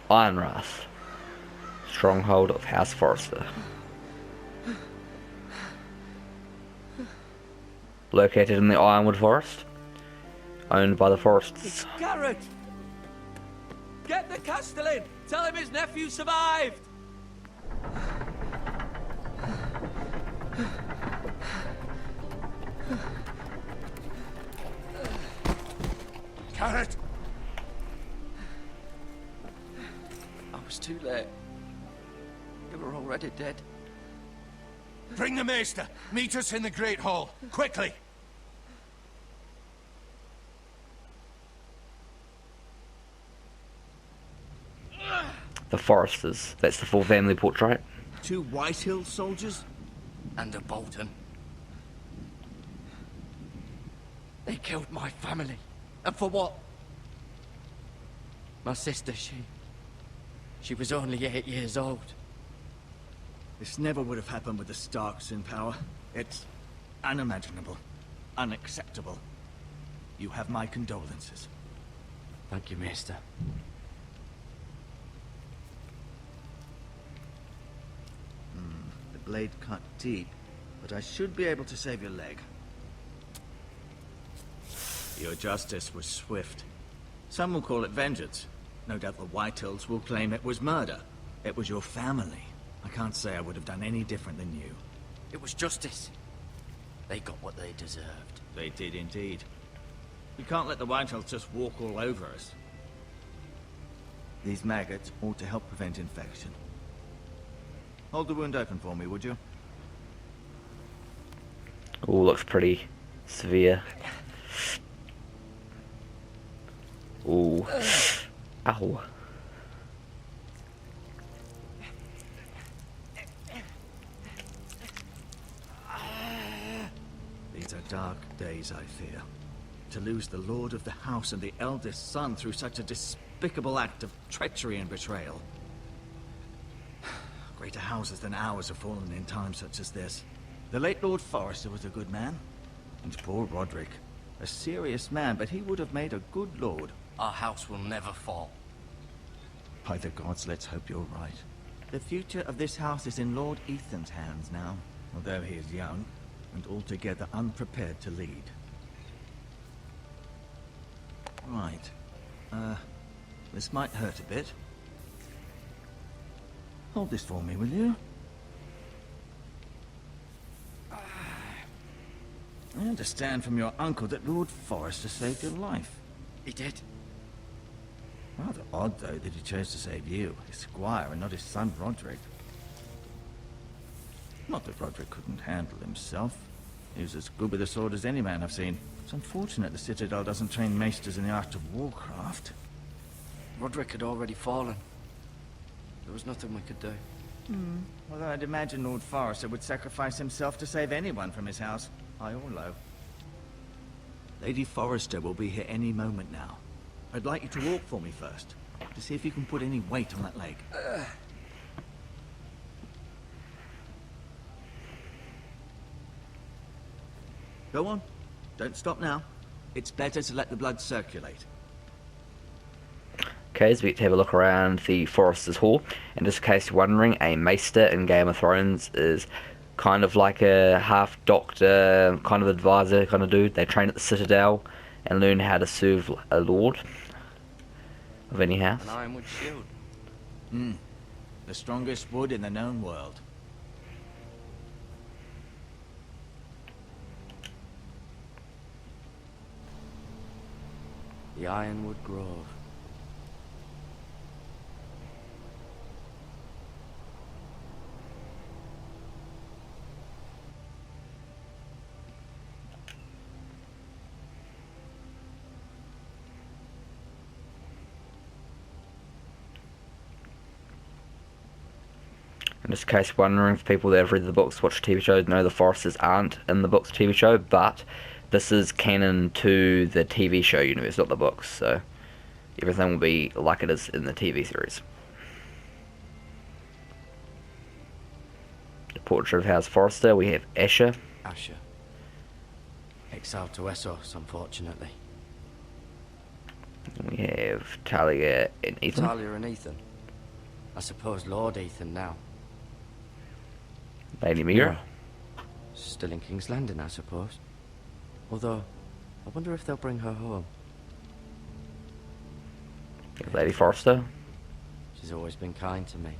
Ironrath, stronghold of House Forrester. Located in the Ironwood Forest, owned by the Forresters. It's Gared! Get the Castellan! Tell him his nephew survived! Gared! I was too late. You were already dead. Bring the Maester! Meet us in the Great Hall, quickly! The Forresters. That's the full family portrait. 2 Whitehill soldiers? And a Bolton. They killed my family. And for what? My sister, she was only 8 years old. This never would have happened with the Starks in power. It's unimaginable. Unacceptable. You have my condolences. Thank you, Maester. The blade cut deep, but I should be able to save your leg. Your justice was swift. Some will call it vengeance. No doubt the Whitehills will claim it was murder. It was your family. I can't say I would have done any different than you. It was justice. They got what they deserved. They did indeed. We can't let the Whitehills just walk all over us. These maggots ought to help prevent infection. Hold the wound open for me, would you? All looks pretty severe. Ooh. Ow. These are dark days, I fear. To lose the lord of the house and the eldest son through such a despicable act of treachery and betrayal. Greater houses than ours have fallen in times such as this. The late Lord Forrester was a good man. And poor Roderick. A serious man, but he would have made a good lord. Our house will never fall. By the gods, let's hope you're right. The future of this house is in Lord Ethan's hands now, although he is young and altogether unprepared to lead. Right. This might hurt a bit. Hold this for me, will you? I understand from your uncle that Lord Forrester saved your life. He did. Rather odd, though, that he chose to save you, his squire, and not his son Roderick. Not that Roderick couldn't handle himself. He was as good with a sword as any man I've seen. It's unfortunate the Citadel doesn't train maesters in the art of warcraft. Roderick had already fallen. There was nothing we could do. Although I'd imagine Lord Forrester would sacrifice himself to save anyone from his house, high or low. Lady Forrester will be here any moment now. I'd like you to walk for me first, to see if you can put any weight on that leg. Go on. Don't stop now. It's better to let the blood circulate. Okay, so we get to have a look around the Forrester's Hall. And just in case you're wondering, a maester in Game of Thrones is kind of like a half doctor, kind of advisor kind of dude. They train at the Citadel and learn how to serve a lord of any house. An ironwood shield. The strongest wood in the known world. The Ironwood Grove. In this case, wondering, for people that have read the books, watch TV shows, know the Forresters aren't in the books TV show, but this is canon to the TV show universe, not the books, so everything will be like it is in the TV series. The portrait of House Forrester, we have Asher. Asher. Exiled to Essos, unfortunately. We have Talia and Ethan. Talia and Ethan. I suppose Lord Ethan now. Lady Mira. Still in King's Landing, I suppose. Although, I wonder if they'll bring her home. Lady Forrester. She's always been kind to me.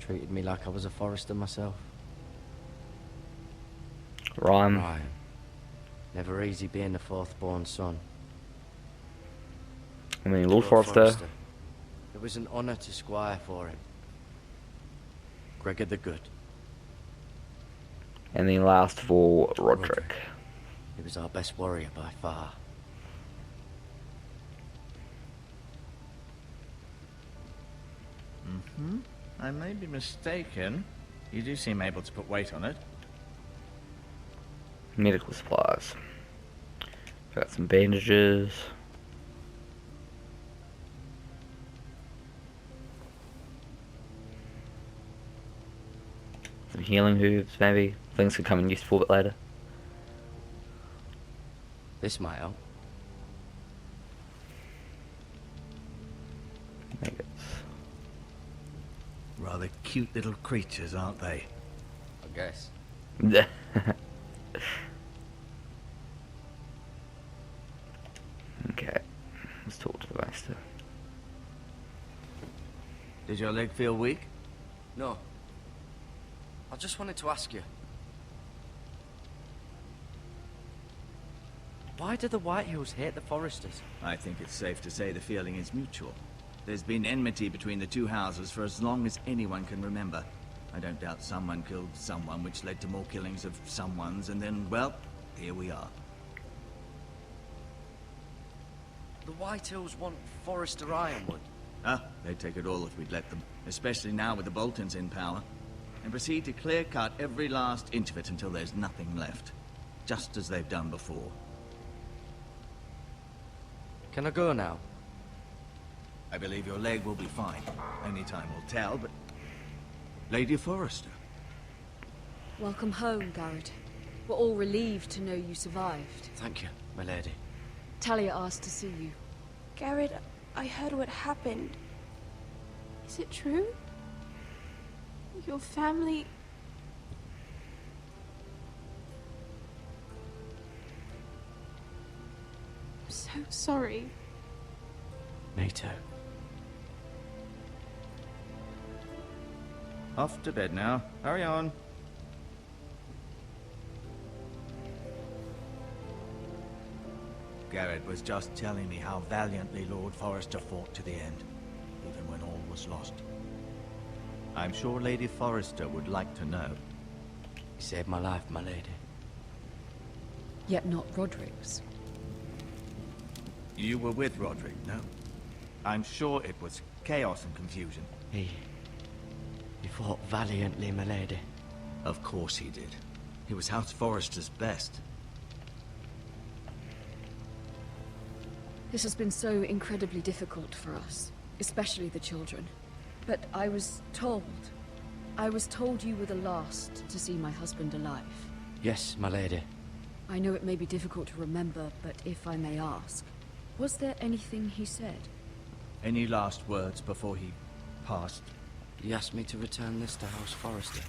Treated me like I was a Forrester myself. Ryan. Ryan. Never easy being the fourth-born son. I mean, Lord Forrester. It was an honour to squire for him. Gregor the Good. And then last of all, Roderick. He was our best warrior by far. I may be mistaken. You do seem able to put weight on it. Medical supplies. Got some bandages. Some healing herbs, maybe. Things could come in useful a bit later. This might help. Maggots. Rather cute little creatures, aren't they? I guess. Okay. Let's talk to the master. Did your leg feel weak? No. I just wanted to ask you. Why do the Whitehills hate the Forresters? I think it's safe to say the feeling is mutual. There's been enmity between the two houses for as long as anyone can remember. I don't doubt someone killed someone, which led to more killings of someones, and then, well, here we are. The Whitehills want Forrester Ironwood. Ah, they'd take it all if we'd let them. Especially now with the Boltons in power. And proceed to clear-cut every last inch of it until there's nothing left. Just as they've done before. Can I go now? I believe your leg will be fine. Only time will tell, but... Lady Forrester. Welcome home, Gared. We're all relieved to know you survived. Thank you, my lady. Talia asked to see you. Gared, I heard what happened. Is it true? Your family... I'm so sorry. Me too. Off to bed now. Hurry on. Gared was just telling me how valiantly Lord Forrester fought to the end, even when all was lost. I'm sure Lady Forrester would like to know. You saved my life, my lady. Yet not Roderick's. You were with Roderick, no? I'm sure it was chaos and confusion. He fought valiantly, my lady. Of course he did. He was House Forrester's best. This has been so incredibly difficult for us, especially the children. But I was told you were the last to see my husband alive. Yes, my lady. I know it may be difficult to remember, but if I may ask, was there anything he said? Any last words before he passed? He asked me to return this to House Forrester.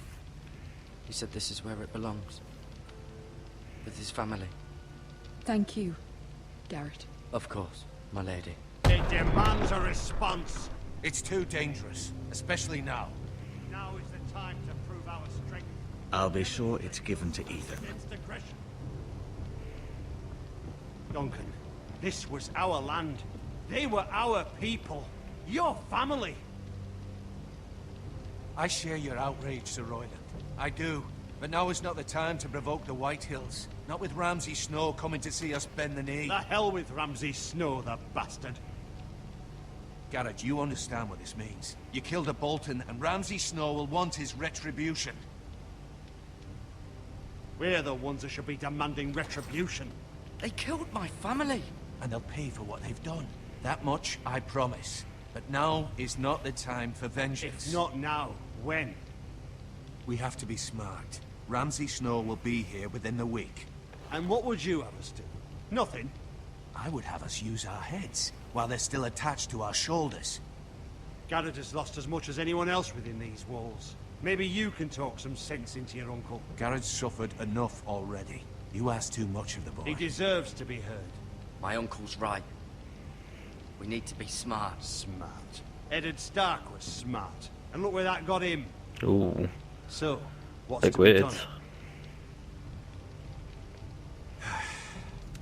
He said this is where it belongs. With his family. Thank you, Gared. Of course, my lady. It demands a response. It's too dangerous, especially now. Now is the time to prove our strength I'll be sure it's given to Ethan. against aggression. Duncan, this was our land. They were our people. Your family. I share your outrage, Sir Royland. I do. But now is not the time to provoke the Whitehills. Not with Ramsay Snow coming to see us bend the knee. The hell with Ramsay Snow, the bastard. Gared, you understand what this means. You killed a Bolton, and Ramsay Snow will want his retribution. We're the ones that should be demanding retribution. They killed my family. And they'll pay for what they've done. That much, I promise. But now is not the time for vengeance. If not now, when? We have to be smart. Ramsay Snow will be here within the week. And what would you have us do? Nothing. I would have us use our heads, while they're still attached to our shoulders. Gared has lost as much as anyone else within these walls. Maybe you can talk some sense into your uncle. Gared's suffered enough already. You ask too much of the boy. He deserves to be heard. My uncle's right. We need to be smart. Smart. Eddard Stark was smart. And look where that got him. Ooh, So, what's big to be done? words.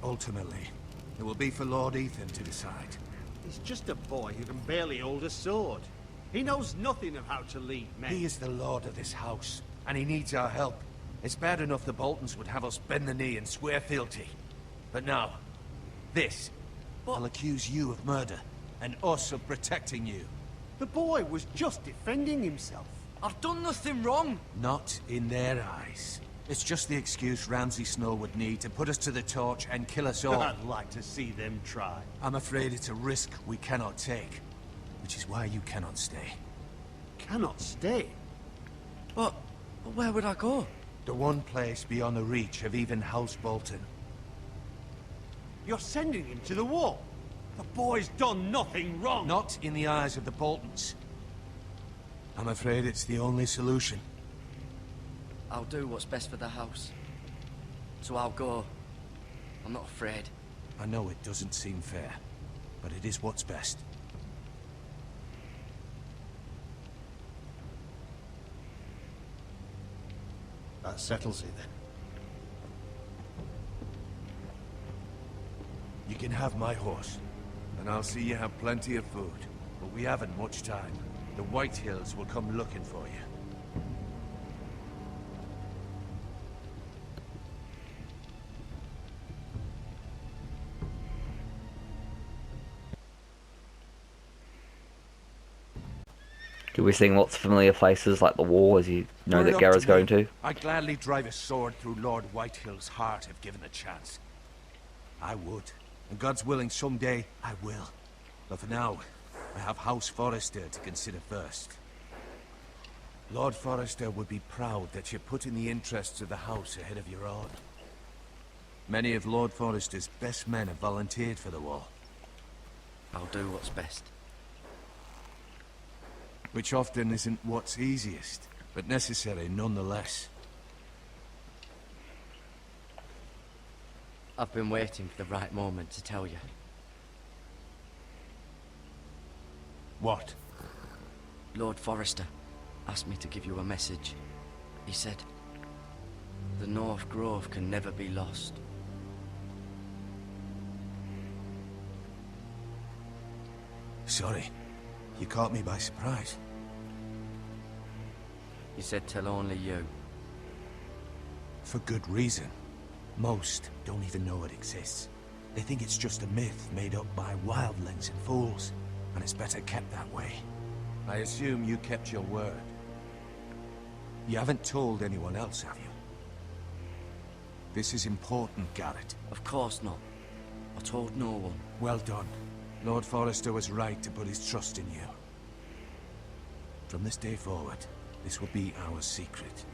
Ultimately, it will be for Lord Ethan to decide. He's just a boy who can barely hold a sword. He knows nothing of how to lead men. He is the lord of this house, and he needs our help. It's bad enough the Boltons would have us bend the knee and swear fealty. But now, this. I'll accuse you of murder, and us of protecting you. The boy was just defending himself. I've done nothing wrong. Not in their eyes. It's just the excuse Ramsay Snow would need to put us to the torch and kill us all. I'd like to see them try. I'm afraid it's a risk we cannot take, which is why you cannot stay. Cannot stay. But where would I go? The one place beyond the reach of even House Bolton. You're sending him to the wall. The boy's done nothing wrong. Not in the eyes of the Boltons. I'm afraid it's the only solution. I'll do what's best for the house. So I'll go. I'm not afraid. I know it doesn't seem fair, but it is what's best. That settles it then. You can have my horse, and I'll see you have plenty of food. But we haven't much time. The White Hills will come looking for you. You'll be seeing lots of familiar places like the wall, as you know Were it that up Gared's me, going to. I'd gladly drive a sword through Lord Whitehill's heart if given the chance. I would. And God's willing, someday I will. But for now, I have House Forrester to consider first. Lord Forrester would be proud that you're putting the interests of the house ahead of your own. Many of Lord Forrester's best men have volunteered for the war. I'll do what's best. Which often isn't what's easiest, but necessary nonetheless. I've been waiting for the right moment to tell you. What? Lord Forrester asked me to give you a message. He said, the North Grove can never be lost. Sorry. You caught me by surprise. He said tell only you. For good reason. Most don't even know it exists. They think it's just a myth made up by wildlings and fools, and it's better kept that way. I assume you kept your word. You haven't told anyone else, have you? This is important, Gared. Of course not. I told no one. Well done. Lord Forrester was right to put his trust in you. From this day forward, this will be our secret.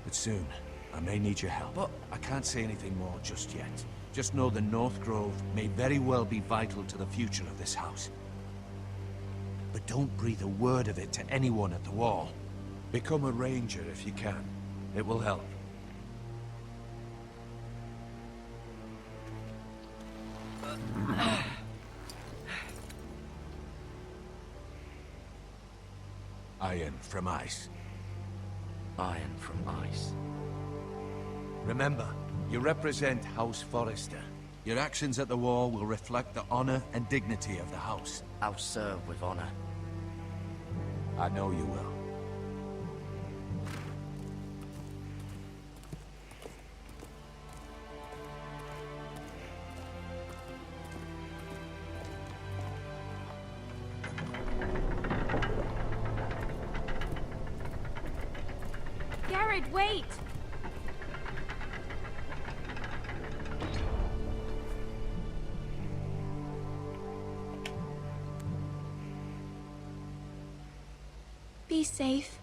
But soon, I may need your help. But I can't say anything more just yet. Just know the North Grove may very well be vital to the future of this house. But don't breathe a word of it to anyone at the wall. Become a ranger if you can. It will help. Iron from ice. iron from ice. Remember, you represent House Forrester. Your actions at the wall will reflect the honor and dignity of the house. I'll serve with honor. I know you will. Gared, wait! Be safe.